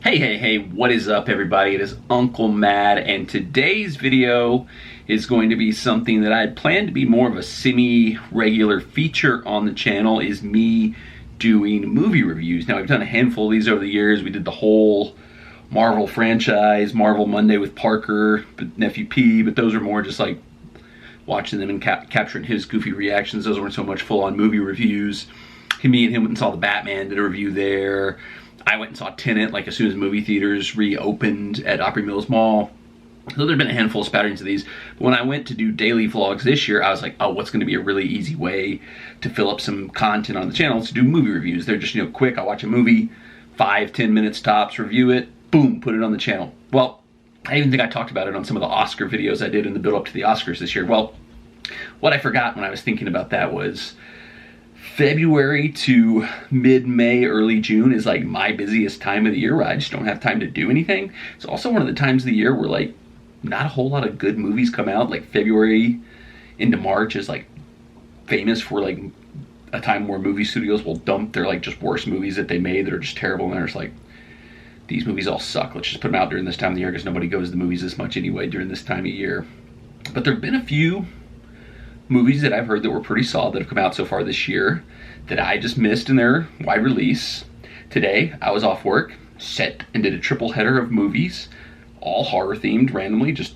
Hey, what is up everybody? It is Uncle Mad, and today's video is going to be something that I had planned to be more of a semi-regular feature on the channel, is me doing movie reviews. Now, I've done a handful of these over the years. We did the whole Marvel franchise, Marvel Monday with Parker, Nephew P, but those are more just like watching them and capturing his goofy reactions. Those weren't so much full-on movie reviews. Me and him went and saw the Batman, did a review there. I went and saw Tenet like as soon as movie theaters reopened at Opry Mills Mall. So there've been a handful of spatterings of these. But when I went to do daily vlogs this year, I was like, oh, what's going to be a really easy way to fill up some content on the channel? To do movie reviews. They're just, quick. I watch a movie, 5-10 minutes tops, review it, boom, put it on the channel. Well, I even think I talked about it on some of the Oscar videos I did in the build up to the Oscars this year. Well, what I forgot when I was thinking about that was February to mid-May, early June is like my busiest time of the year where I just don't have time to do anything. It's also one of the times of the year where like not a whole lot of good movies come out. Like February into March is like famous for like a time where movie studios will dump their like just worst movies that they made that are just terrible, and they're just like, these movies all suck. Let's just put them out during this time of the year because nobody goes to the movies this much anyway during this time of year. But there have been a few movies that I've heard that were pretty solid that have come out so far this year that I just missed in their wide release. Today, I was off work, sat and did a triple header of movies, all horror themed randomly, just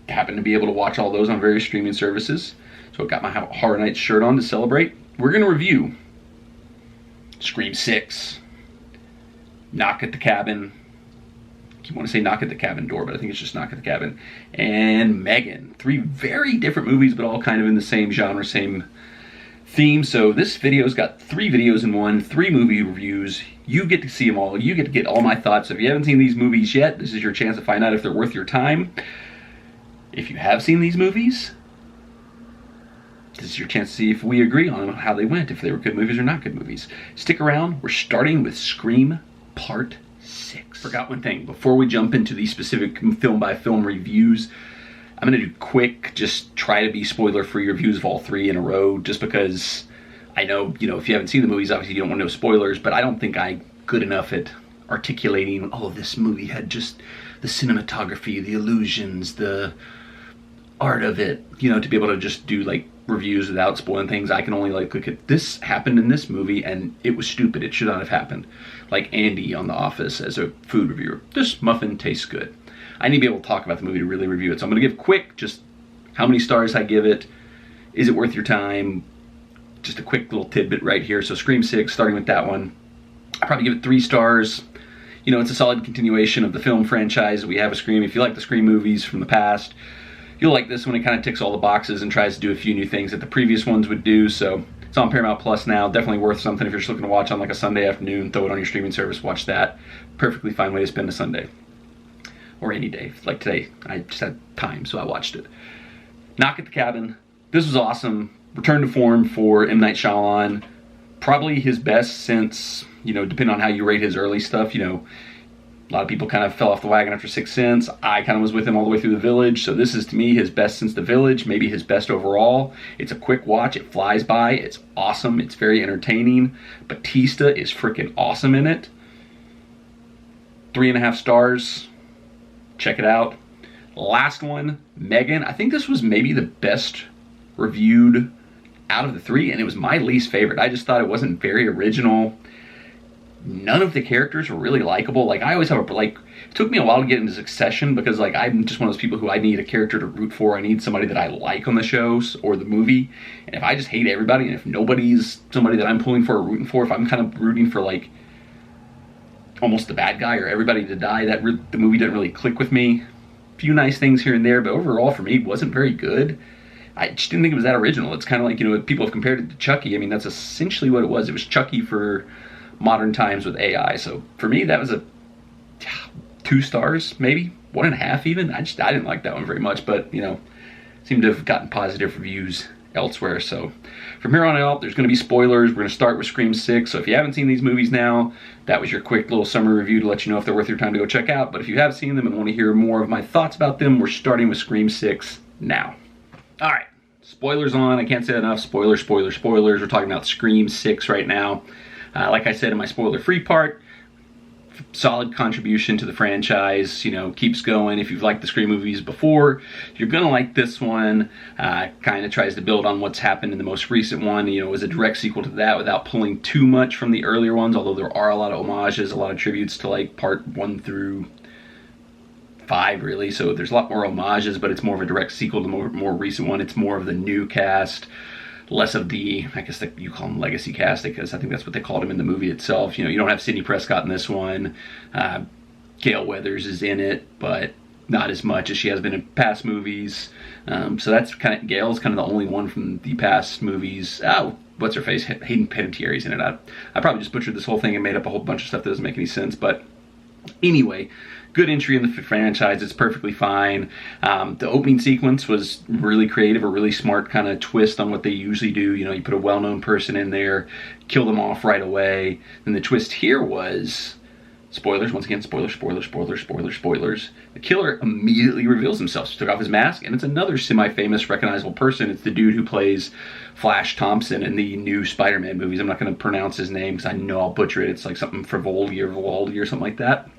happened to be able to watch all those on various streaming services. So I got my Horror Nights shirt on to celebrate. We're going to review Scream 6, Knock at the Cabin, I want to say Knock at the Cabin Door, but I think it's just Knock at the Cabin, and M3GAN. Three very different movies, but all kind of in the same genre, same theme. So this video's got 3 videos in one, 3 movie reviews. You get to see them all. You get to get all my thoughts. If you haven't seen these movies yet, this is your chance to find out if they're worth your time. If you have seen these movies, this is your chance to see if we agree on how they went, if they were good movies or not good movies. Stick around. We're starting with Scream Part 6. Forgot one thing. Before we jump into the specific film-by-film reviews, I'm going to do quick, just try to be spoiler-free reviews of all 3 in a row, just because I know, if you haven't seen the movies, obviously you don't want to know spoilers, but I don't think I'm good enough at articulating, oh, this movie had just the cinematography, the illusions, the art of it, to be able to just do, like, reviews without spoiling things. I can only like look at this happened in this movie and it was stupid, it should not have happened, like Andy on The Office as a food reviewer. This muffin tastes good. I need to be able to talk about the movie to really review it, so I'm going to give quick just how many stars I give it, is it worth your time, just a quick little tidbit right here. So Scream 6, starting with that one, I'll probably give it 3 stars. It's a solid continuation of the film franchise we have with Scream. If you like the Scream movies from the past, you'll like this one. It kind of ticks all the boxes and tries to do a few new things that the previous ones would do. So it's on Paramount Plus now. Definitely worth something if you're just looking to watch on like a Sunday afternoon. Throw it on your streaming service. Watch that. Perfectly fine way to spend a Sunday. Or any day. Like today, I just had time, so I watched it. Knock at the Cabin. This was awesome. Return to form for M. Night Shyamalan. Probably his best since, depending on how you rate his early stuff, a lot of people kind of fell off the wagon after Sixth Sense. I kind of was with him all the way through The Village. So this is, to me, his best since The Village, maybe his best overall. It's a quick watch. It flies by. It's awesome. It's very entertaining. Batista is freaking awesome in it. 3.5 stars. Check it out. Last one, M3GAN. I think this was maybe the best reviewed out of the 3, and it was my least favorite. I just thought it wasn't very original. None of the characters were really likable. Like, I always have it took me a while to get into Succession because, like, I'm just one of those people who I need a character to root for. I need somebody that I like on the shows or the movie. And if I just hate everybody, and if nobody's somebody that I'm pulling for or rooting for, if I'm kind of rooting for, like, almost the bad guy or everybody to die, the movie didn't really click with me. A few nice things here and there, but overall, for me, it wasn't very good. I just didn't think it was that original. It's kind of like, people have compared it to Chucky. I mean, that's essentially what it was. It was Chucky for modern times with AI. So for me, that was a 2 stars, maybe 1.5 even. I didn't like that one very much, but seemed to have gotten positive reviews elsewhere. So from here on out, there's going to be spoilers. We're going to start with Scream 6. So if you haven't seen these movies now, that was your quick little summary review to let you know if they're worth your time to go check out. But if you have seen them and want to hear more of my thoughts about them, we're starting with Scream 6 now. All right, spoilers on. I can't say enough. Spoilers. We're talking about Scream 6 right now. Like I said in my spoiler-free part, solid contribution to the franchise, you know, keeps going. If you've liked the Scream movies before, you're gonna like this one. Kind of tries to build on what's happened in the most recent one, you know, as a direct sequel to that without pulling too much from the earlier ones, although there are a lot of homages, a lot of tributes to like part 1 through 5 really, so there's a lot more homages, but it's more of a direct sequel to the more recent one. It's more of the new cast, less of the, I guess you call them legacy cast, because I think that's what they called him in the movie itself. You know, you don't have Sidney Prescott in this one. Gale Weathers is in it, but not as much as she has been in past movies. So that's kind of, Gale's kind of the only one from the past movies. Oh, what's her face? Hayden Panettiere's in it. I probably just butchered this whole thing and made up a whole bunch of stuff that doesn't make any sense, but anyway, good entry in the franchise. It's perfectly fine. The opening sequence was really creative, a really smart kind of twist on what they usually do. You know, you put a well-known person in there, kill them off right away. And the twist here was, spoilers, once again, spoilers. The killer immediately reveals himself. He took off his mask, and it's another semi-famous, recognizable person. It's the dude who plays Flash Thompson in the new Spider-Man movies. I'm not going to pronounce his name because I know I'll butcher it. It's like something Frivoldi or Vivaldi or something like that.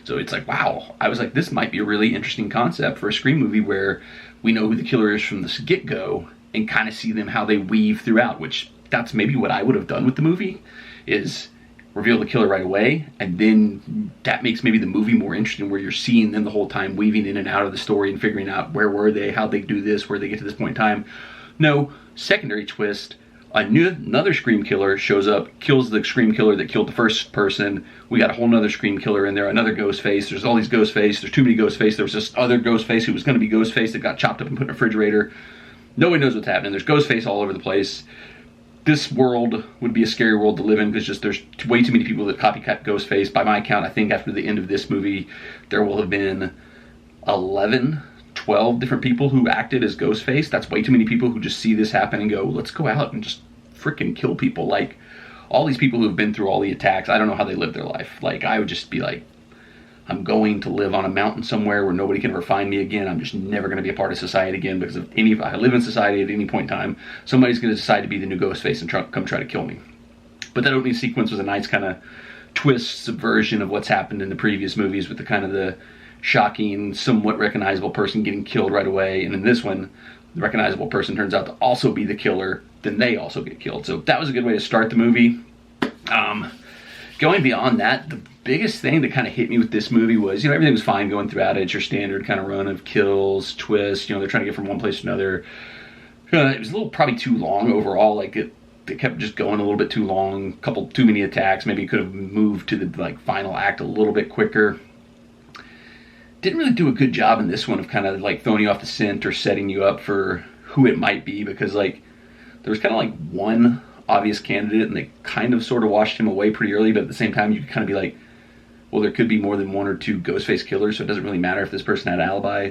So it's like, wow, I was like, this might be a really interesting concept for a Scream movie where we know who the killer is from the get-go and kind of see them how they weave throughout, which that's maybe what I would have done with the movie, is reveal the killer right away, and then that makes maybe the movie more interesting where you're seeing them the whole time weaving in and out of the story and figuring out where were they, how they do this, where they get to this point in time. No, secondary twist, another Scream killer shows up, kills the Scream killer that killed the first person. We got a whole nother Scream killer in there, another Ghostface. There's all these Ghostface. There's too many Ghostface. There was this other Ghostface who was going to be Ghostface that got chopped up and put in a refrigerator. Nobody knows what's happening. There's Ghostface all over the place. This world would be a scary world to live in because just there's way too many people that copycat Ghostface. By my count, I think after the end of this movie, there will have been 12 different people who acted as Ghostface. That's way too many people who just see this happen and go, let's go out and just freaking kill people. Like, all these people who have been through all the attacks, I don't know how they live their life. Like, I would just be like, I'm going to live on a mountain somewhere where nobody can ever find me again. I'm just never going to be a part of society again, because if I live in society at any point in time, somebody's going to decide to be the new Ghostface and come try to kill me. But that opening sequence was a nice kind of twist, subversion of what's happened in the previous movies with the kind of the shocking, somewhat recognizable person getting killed right away. And in this one, the recognizable person turns out to also be the killer. Then they also get killed. So that was a good way to start the movie. Going beyond that, the biggest thing that kind of hit me with this movie was, you know, everything was fine going throughout it. It's your standard kind of run of kills, twists. You know, they're trying to get from one place to another. It was a little probably too long overall. Like it kept just going a little bit too long. A couple too many attacks. Maybe could have moved to the like final act a little bit quicker. Didn't really do a good job in this one of kind of like throwing you off the scent or setting you up for who it might be, because like there was kind of like one obvious candidate and they kind of sort of washed him away pretty early, but at the same time you could kind of be like, well, there could be more than one or two Ghostface killers, so it doesn't really matter if this person had an alibi.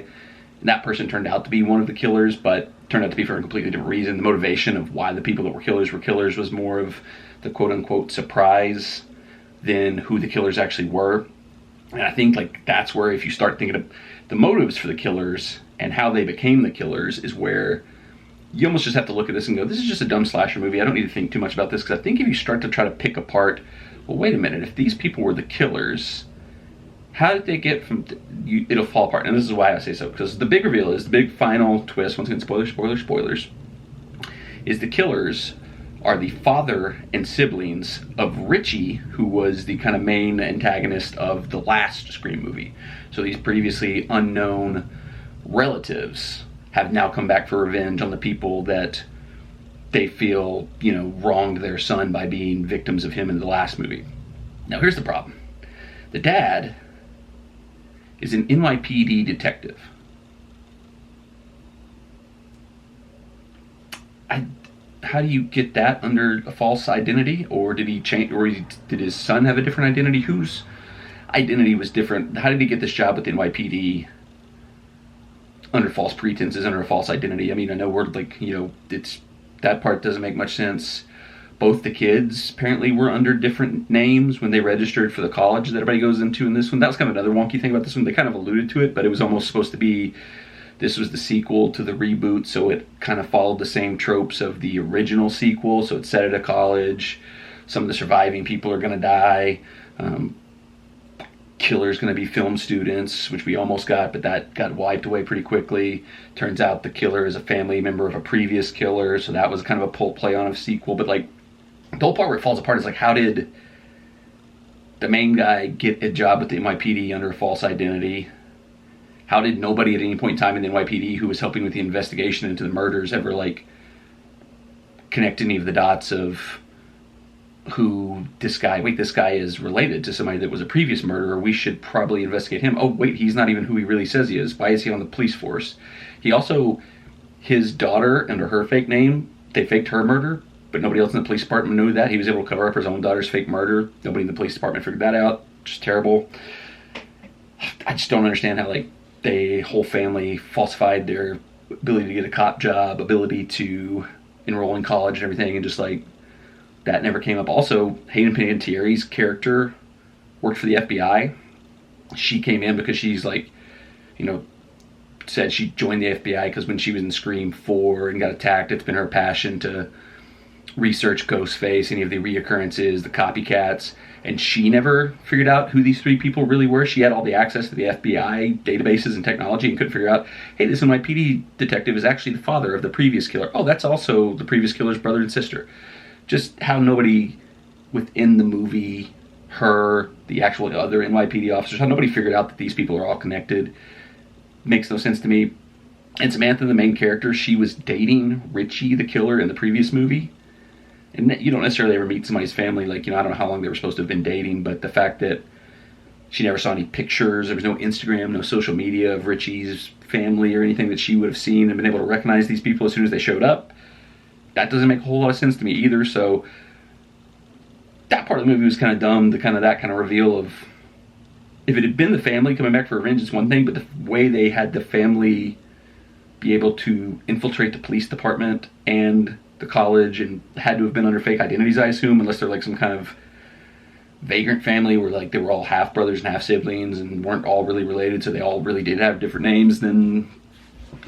And that person turned out to be one of the killers, but turned out to be for a completely different reason. The motivation of why the people that were killers was more of the quote-unquote surprise than who the killers actually were. And I think like that's where, if you start thinking of the motives for the killers and how they became the killers, is where you almost just have to look at this and go, this is just a dumb slasher movie. I don't need to think too much about this, because I think if you start to try to pick apart, well, wait a minute, if these people were the killers, how did they get from, it'll fall apart. And this is why I say so, because the big reveal is, the big final twist, once again, spoilers, is the killers are the father and siblings of Richie, who was the kind of main antagonist of the last Scream movie. So these previously unknown relatives have now come back for revenge on the people that they feel, you know, wronged their son by being victims of him in the last movie. Now here's the problem. The dad is an NYPD detective. How do you get that under a false identity? Or did he change, or did his son have a different identity? Whose identity was different? How did he get this job with the NYPD under false pretenses, under a false identity? I mean, I know we're like, you know, it's, that part doesn't make much sense. Both the kids apparently were under different names when they registered for the college that everybody goes into in this one. That was kind of another wonky thing about this one. They kind of alluded to it, but it was almost supposed to be, this was the sequel to the reboot, so it kind of followed the same tropes of the original sequel. So it's set at a college. Some of the surviving people are going to die. killer's going to be film students, which we almost got, but that got wiped away pretty quickly. Turns out the killer is a family member of a previous killer, so that was kind of a play on a sequel. But like, the whole part where it falls apart is like, how did the main guy get a job with the NYPD under a false identity? How did nobody at any point in time in the NYPD who was helping with the investigation into the murders ever like connect any of the dots of who this guy is related to somebody that was a previous murderer? We should probably investigate him. Oh wait, he's not even who he really says he is. Why is he on the police force? He also, his daughter under her fake name, they faked her murder, but nobody else in the police department knew that. He was able to cover up his own daughter's fake murder. Nobody in the police department figured that out. Just terrible. I just don't understand how like the whole family falsified their ability to get a cop job, ability to enroll in college and everything, and just like that never came up. Also, Hayden Panettiere's character worked for the FBI. She came in because she's like, you know, said she joined the FBI because when she was in Scream 4 and got attacked, it's been her passion to research Ghostface, any of the reoccurrences, the copycats, and she never figured out who these three people really were. She had all the access to the FBI databases and technology and couldn't figure out, hey, this NYPD detective is actually the father of the previous killer. Oh, that's also the previous killer's brother and sister. Just how nobody within the movie, her, the actual other NYPD officers, how nobody figured out that these people are all connected makes no sense to me. And Samantha, the main character, she was dating Richie, the killer, in the previous movie. And you don't necessarily ever meet somebody's family. Like, you know, I don't know how long they were supposed to have been dating, but the fact that she never saw any pictures, there was no Instagram, no social media of Richie's family or anything that she would have seen and been able to recognize these people as soon as they showed up, that doesn't make a whole lot of sense to me either. So that part of the movie was kind of dumb, that kind of reveal of, if it had been the family coming back for revenge, it's one thing, but the way they had the family be able to infiltrate the police department and the college and had to have been under fake identities, I assume, unless they're like some kind of vagrant family where like they were all half brothers and half siblings and weren't all really related, so they all really did have different names than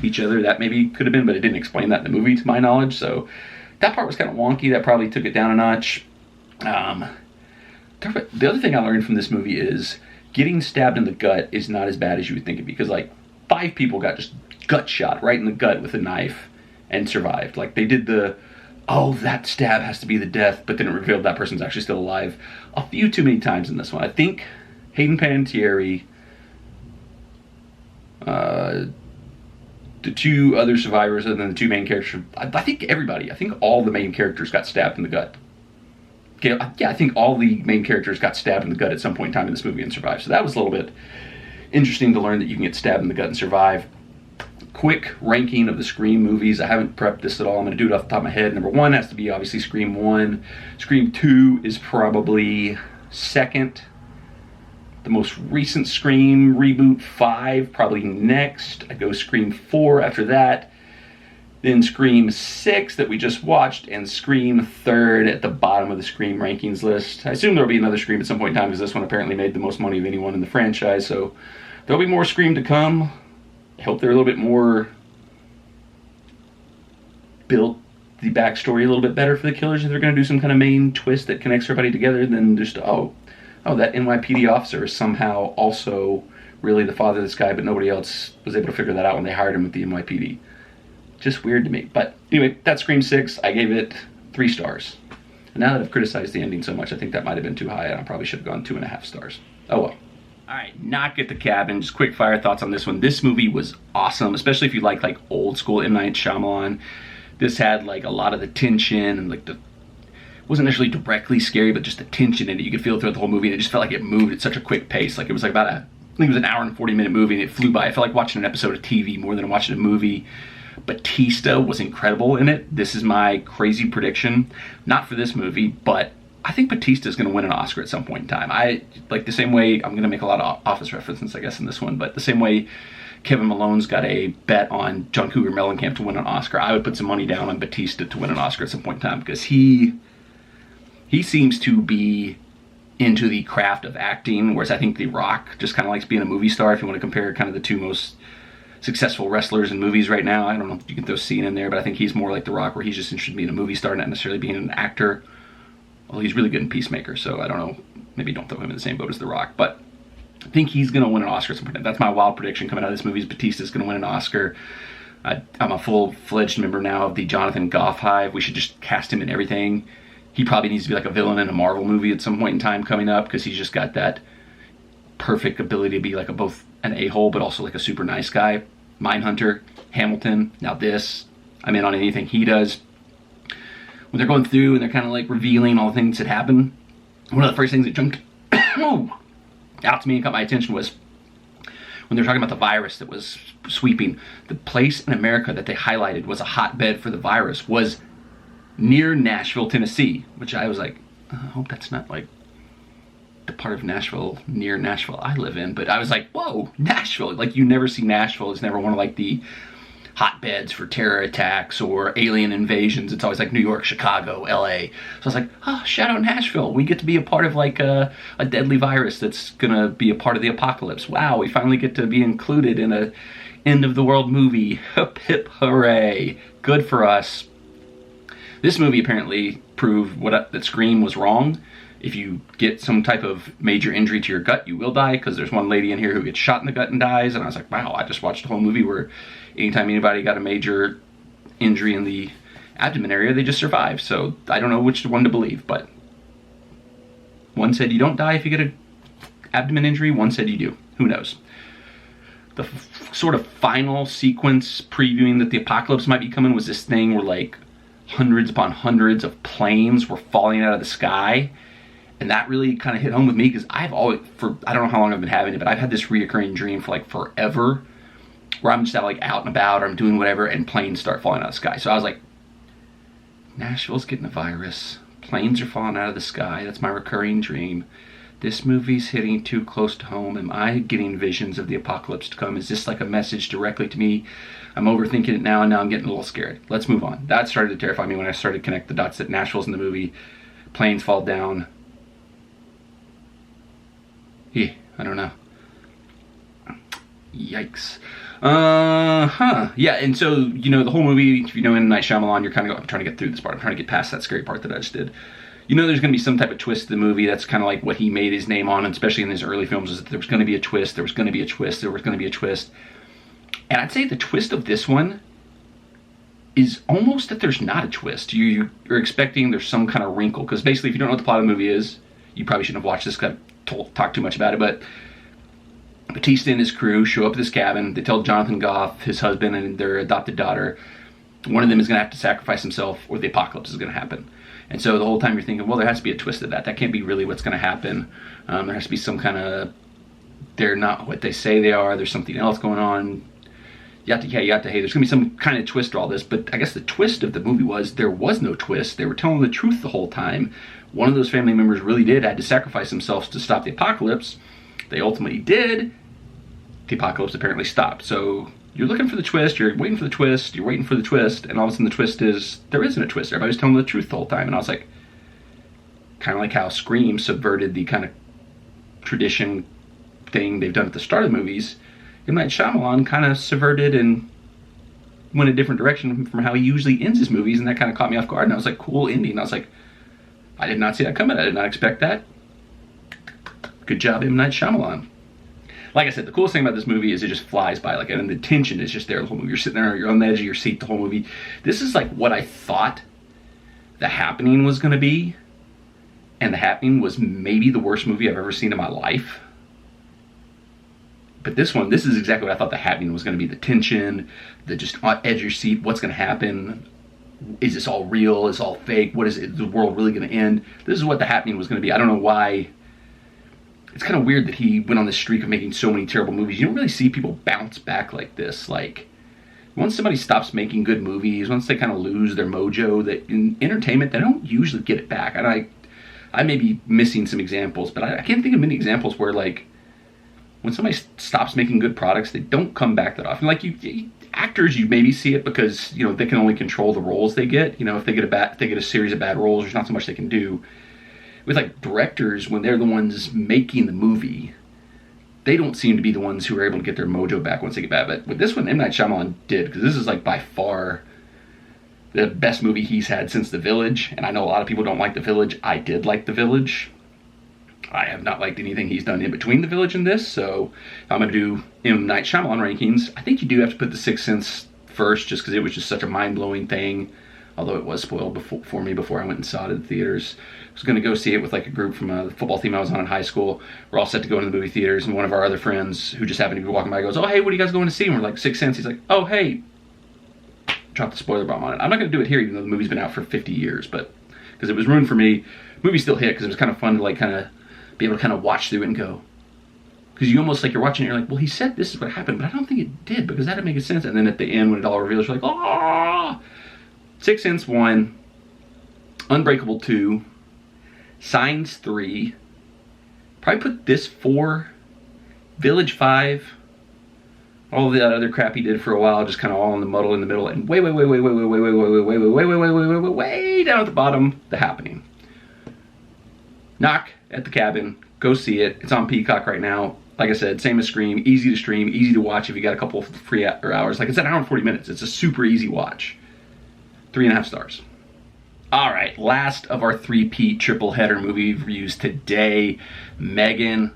each other. That maybe could have been, but it didn't explain that in the movie to my knowledge, so that part was kind of wonky. That probably took it down a notch. The other thing I learned from this movie is getting stabbed in the gut is not as bad as you would think it'd be, because like 5 people got just gut shot right in the gut with a knife and survived. Like they did the, oh, that stab has to be the death, but then it revealed that person's actually still alive a few too many times in this one. I think Hayden Panettiere, the 2 other survivors other than the 2 main characters, I think all the main characters got stabbed in the gut. Okay, yeah, I think all the main characters got stabbed in the gut at some point in time in this movie and survived. So that was a little bit interesting to learn that you can get stabbed in the gut and survive. Quick ranking of the Scream movies. I haven't prepped this at all. I'm going to do it off the top of my head. Number 1 has to be obviously Scream 1. Scream 2 is probably second. The most recent Scream reboot, 5, probably next. I go Scream 4 after that. Then Scream 6 that we just watched, and Scream 3rd at the bottom of the Scream rankings list. I assume there'll be another Scream at some point in time because this one apparently made the most money of anyone in the franchise, so there'll be more Scream to come. I hope they're a little bit more built the backstory a little bit better for the killers, if they're going to do some kind of main twist that connects everybody together than just, oh, that NYPD officer is somehow also really the father of this guy, but nobody else was able to figure that out when they hired him at the NYPD. Just weird to me. But anyway, that's Scream 6. I gave it 3 stars. And now that I've criticized the ending so much, I think that might have been too high, and I probably should have gone 2.5 stars. Oh well. Alright, Knock at the Cabin. Just quick fire thoughts on this one. This movie was awesome, especially if you like old school M. Night Shyamalan. This had like a lot of the tension and like wasn't necessarily directly scary, but just the tension in it. You could feel it throughout the whole movie, and it just felt like it moved at such a quick pace. Like it was like I think it was an hour and 40-minute movie, and it flew by. I felt like watching an episode of TV more than watching a movie. Batista was incredible in it. This is my crazy prediction. Not for this movie, but I think Batista is going to win an Oscar at some point in time. I like the same way, I'm going to make a lot of Office references, I guess, in this one, but the same way Kevin Malone's got a bet on John Cougar Mellencamp to win an Oscar, I would put some money down on Batista to win an Oscar at some point in time, because he seems to be into the craft of acting, whereas I think The Rock just kind of likes being a movie star. If you want to compare kind of the 2 most successful wrestlers in movies right now, I don't know if you can throw Cena in there, but I think he's more like The Rock, where he's just interested in being a movie star, not necessarily being an actor. Well, he's really good in Peacemaker, so I don't know, maybe don't throw him in the same boat as The Rock. But think he's going to win an Oscar at some point. That's my wild prediction coming out of this movie is Batista's going to win an Oscar. I'm a full-fledged member now of the Jonathan Goff hive. We should just cast him in everything. He probably needs to be like a villain in a Marvel movie at some point in time coming up because he's just got that perfect ability to be like both an a-hole but also like a super nice guy. Mindhunter, Hamilton, now this. I'm in on anything he does. When they're going through and they're kind of like revealing all the things that happen, one of the first things that jumped out to me and caught my attention was when they were talking about the virus that was sweeping. The place in America that they highlighted was a hotbed for the virus was near Nashville, Tennessee, which I was like, I hope that's not like the part of Nashville near Nashville I live in. But I was like, whoa, Nashville. Like, you never see Nashville. It's never one of like the hotbeds for terror attacks or alien invasions. It's always like New York, Chicago, LA. So I was like, oh, shout out Nashville. We get to be a part of like a deadly virus that's gonna be a part of the apocalypse. Wow, we finally get to be included in a end of the world movie. Hip hip hooray. Good for us. This movie apparently proved that Scream was wrong. If you get some type of major injury to your gut, you will die, because there's one lady in here who gets shot in the gut and dies, and I was like, wow, I just watched a whole movie where anytime anybody got a major injury in the abdomen area, they just survive. So I don't know which one to believe, but one said you don't die if you get an abdomen injury, one said you do. Who knows? The sort of final sequence previewing that the apocalypse might be coming was this thing where like hundreds upon hundreds of planes were falling out of the sky. And that really kind of hit home with me because I've always, I don't know how long I've been having it, but I've had this reoccurring dream for like forever where I'm just like out and about or I'm doing whatever and planes start falling out of the sky. So I was like, Nashville's getting a virus. Planes are falling out of the sky. That's my recurring dream. This movie's hitting too close to home. Am I getting visions of the apocalypse to come? Is this like a message directly to me? I'm overthinking it now, and now I'm getting a little scared. Let's move on. That started to terrify me when I started to connect the dots that Nashville's in the movie. Planes fall down. Yeah, I don't know. Yikes. Yeah, and so, you know, the whole movie, if you know M. Night Shyamalan, you're kind of, I'm trying to get through this part. I'm trying to get past that scary part that I just did. You know there's going to be some type of twist to the movie. That's kind of like what he made his name on, especially in his early films, is that there was going to be a twist, there was going to be a twist, there was going to be a twist. And I'd say the twist of this one is almost that there's not a twist. You're expecting there's some kind of wrinkle, because basically if you don't know what the plot of the movie is, you probably shouldn't have watched this, talk too much about it, but Batista and his crew show up at this cabin. They tell Jonathan Goff, his husband, and their adopted daughter, one of them is going to have to sacrifice himself or the apocalypse is going to happen. And so the whole time you're thinking, well, there has to be a twist to that. That can't be really what's going to happen. There has to be some kind of, they're not what they say they are. There's something else going on. Yatta hey. There's going to be some kind of twist to all this. But I guess the twist of the movie was there was no twist. They were telling the truth the whole time. One of those family members really had to sacrifice themselves to stop the apocalypse. They ultimately did. The apocalypse apparently stopped. So you're looking for the twist, you're waiting for the twist, you're waiting for the twist, and all of a sudden the twist is, there isn't a twist. Everybody's telling the truth the whole time. And I was like, kind of like how Scream subverted the kind of tradition thing they've done at the start of the movies. M. Night Shyamalan kind of subverted and went a different direction from how he usually ends his movies, and that kind of caught me off guard. And I was like, cool ending. And I was like, I did not see that coming. I did not expect that. Good job, M. Night Shyamalan. Like I said, the coolest thing about this movie is it just flies by, like, and the tension is just there the whole movie. You're sitting there, you're on the edge of your seat the whole movie. This is like what I thought The Happening was going to be, and The Happening was maybe the worst movie I've ever seen in my life. But this one, this is exactly what I thought The Happening was going to be. The tension, the just on edge of your seat, what's going to happen? Is this all real? Is it all fake? What is it? Is the world really going to end? This is what The Happening was going to be. I don't know why. It's kind of weird that he went on this streak of making so many terrible movies. You don't really see people bounce back like this. Like, once somebody stops making good movies, once they kind of lose their mojo, that in entertainment, they don't usually get it back. And I may be missing some examples, but I can't think of many examples where, like, when somebody stops making good products, they don't come back that often. Like, actors, you maybe see it because, you know, they can only control the roles they get. You know, if they get a series of bad roles, there's not so much they can do. With like directors, when they're the ones making the movie, they don't seem to be the ones who are able to get their mojo back once they get back. But with this one, M. Night Shyamalan did, because this is like by far the best movie he's had since The Village. And I know a lot of people don't like The Village. I did like The Village. I have not liked anything he's done in between The Village and this, so I'm going to do M. Night Shyamalan rankings. I think you do have to put The Sixth Sense first, just because it was just such a mind-blowing thing, although it was spoiled for me before I went and saw it in the theaters. I was going to go see it with like a group from the football team I was on in high school. We're all set to go into the movie theaters, and one of our other friends who just happened to be walking by goes, "Oh, hey, what are you guys going to see?" And we're like, "Sixth Sense." He's like, "Oh, hey." Drop the spoiler bomb on it. I'm not going to do it here, even though the movie's been out for 50 years, but because it was ruined for me. The movie still hit because it was kind of fun to like kind of be able to kind of watch through it and go. Because you almost like you're watching it, you're like, well, he said this is what happened, but I don't think it did because that didn't make sense. And then at the end, when it all reveals, you're like, oh! Sixth Sense 1, Unbreakable 2, Signs 3, probably put this 4, Village 5, all of that other crap he did for a while, just kind of all in the muddle in the middle, and way down at the bottom, The Happening. Knock at the Cabin. Go see it. It's on Peacock right now. Like I said, same as Scream. Easy to stream, easy to watch if you got a couple of free hours. Like it's an hour and 40 minutes. It's a super easy watch. 3.5 stars. All right, last of our three-peat triple header movie reviews today. M3GAN.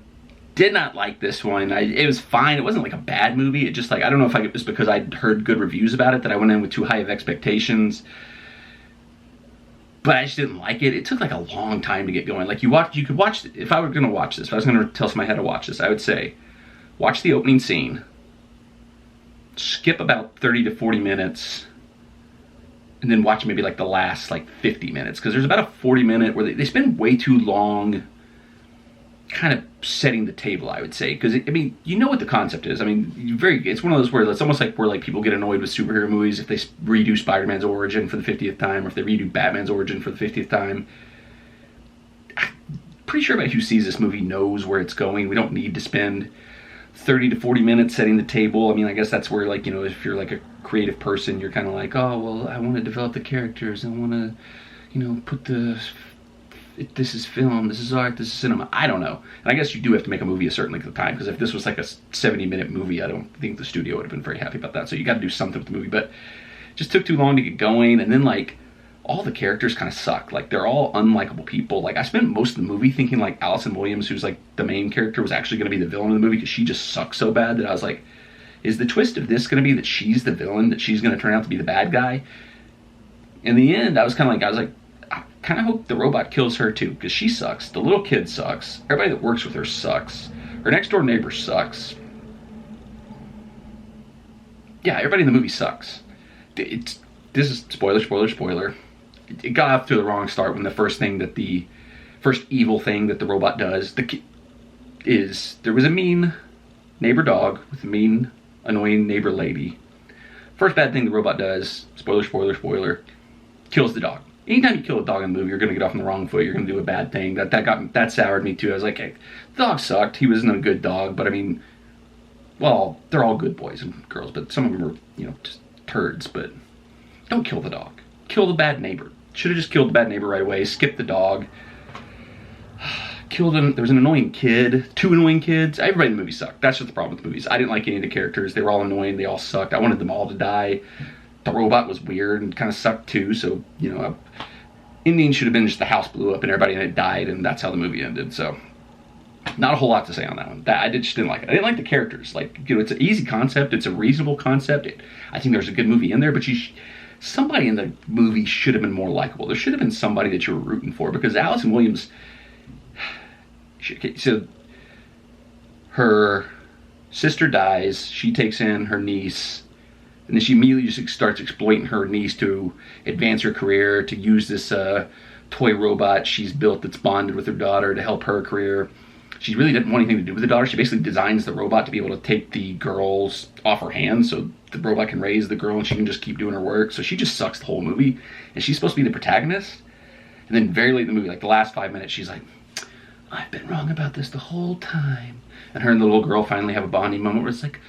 Did not like this one. It was fine. It wasn't like a bad movie. It just like, I don't know if it was because I'd heard good reviews about it that I went in with too high of expectations. But I just didn't like it. It took like a long time to get going. Like you could watch, if I were going to watch this, if I was going to tell somebody how to watch this, I would say, watch the opening scene, skip about 30 to 40 minutes, and then watch maybe like the last like 50 minutes. Because there's about a 40-minute where they spend way too long kind of setting the table, I would say. Because, I mean, you know what the concept is. I mean, it's one of those where it's almost like where like people get annoyed with superhero movies if they redo Spider-Man's origin for the 50th time, or if they redo Batman's origin for the 50th time. I'm pretty sure everybody who sees this movie knows where it's going. We don't need to spend 30 to 40 minutes setting the table. I mean, I guess that's where, like, you know, if you're like a creative person, you're kind of like, oh, well, I want to develop the characters. I want to, you know, put this is film, this is art, this is cinema. I don't know. And I guess you do have to make a movie a certain length of time, because if this was like a 70-minute movie, I don't think the studio would have been very happy about that. So you got to do something with the movie. But it just took too long to get going. And then, like, all the characters kind of suck. Like, they're all unlikable people. Like, I spent most of the movie thinking, like, Allison Williams, who's, like, the main character, was actually going to be the villain of the movie, because she just sucks so bad that I was like, is the twist of this going to be that she's the villain, that she's going to turn out to be the bad guy? In the end, I was like, I kind of hope the robot kills her too, because she sucks. The little kid sucks. Everybody that works with her sucks. Her next door neighbor sucks. Yeah, everybody in the movie sucks. This is spoiler. It got off to the wrong start when the first evil thing that the robot does is there was a mean neighbor dog with a mean, annoying neighbor lady. First bad thing the robot does, spoiler, kills the dog. Anytime you kill a dog in a movie, you're going to get off on the wrong foot. You're going to do a bad thing. That soured me too. I was like, hey, the dog sucked. He wasn't a good dog, but I mean, well, they're all good boys and girls, but some of them are, you know, just turds. But don't kill the dog. Kill the bad neighbor. Should have just killed the bad neighbor right away. Skip the dog. Killed him. There was an annoying kid. 2 annoying kids. Everybody in the movie sucked. That's just the problem with movies. I didn't like any of the characters. They were all annoying. They all sucked. I wanted them all to die. The robot was weird and kind of sucked too, so, you know, ending should have been just the house blew up and everybody in it died, and that's how the movie ended. So not a whole lot to say on that one. I just didn't like it. I didn't like the characters. Like, you know, it's an easy concept. It's a reasonable concept. I think there's a good movie in there, but somebody in the movie should have been more likable. There should have been somebody that you were rooting for, because Allison Williams, so her sister dies. She takes in her niece. And then she immediately just starts exploiting her niece to advance her career, to use this toy robot she's built that's bonded with her daughter to help her career. She really didn't want anything to do with the daughter. She basically designs the robot to be able to take the girls off her hands so the robot can raise the girl and she can just keep doing her work. So she just sucks the whole movie. And she's supposed to be the protagonist. And then very late in the movie, like the last 5 minutes, she's like, I've been wrong about this the whole time. And her and the little girl finally have a bonding moment where it's like,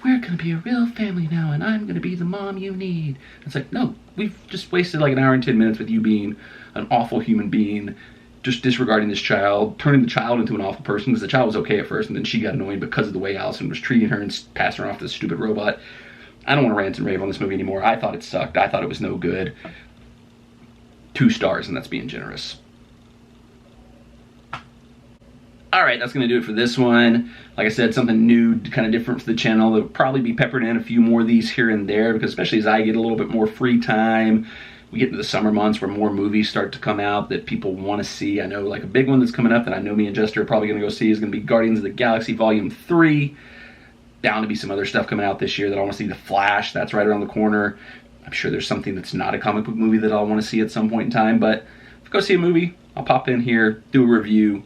we're going to be a real family now, and I'm going to be the mom you need. It's like, no, we've just wasted like an hour and 10 minutes with you being an awful human being, just disregarding this child, turning the child into an awful person, because the child was okay at first, and then she got annoyed because of the way Allison was treating her and passing her off to this stupid robot. I don't want to rant and rave on this movie anymore. I thought it sucked. I thought it was no good. 2 stars, and that's being generous. All right, that's going to do it for this one. Like I said, something new, kind of different for the channel. There'll probably be peppered in a few more of these here and there, because especially as I get a little bit more free time, we get into the summer months where more movies start to come out that people want to see. I know like a big one that's coming up that I know me and Jester are probably going to go see is going to be Guardians of the Galaxy Volume 3. Bound to be some other stuff coming out this year that I want to see. The Flash, that's right around the corner. I'm sure there's something that's not a comic book movie that I'll want to see at some point in time, but if I go see a movie, I'll pop in here, do a review,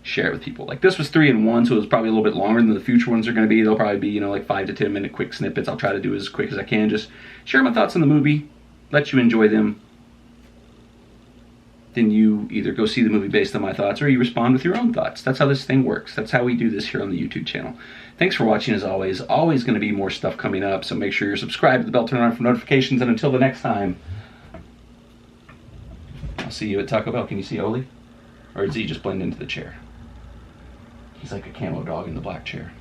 share it with people. Like this was 3 in 1, so it was probably a little bit longer than the future ones are going to be. They'll probably be, you know, like 5 to 10 minute quick snippets. I'll try to do as quick as I can. Just share my thoughts on the movie, let you enjoy them. Then you either go see the movie based on my thoughts or you respond with your own thoughts. That's how this thing works. That's how we do this here on the YouTube channel. Thanks for watching as always. Always going to be more stuff coming up, so make sure you're subscribed, the bell, turn on for notifications, and until the next time, I'll see you at Taco Bell. Can you see Oli? Or does he just blend into the chair? He's like a camo dog in the black chair.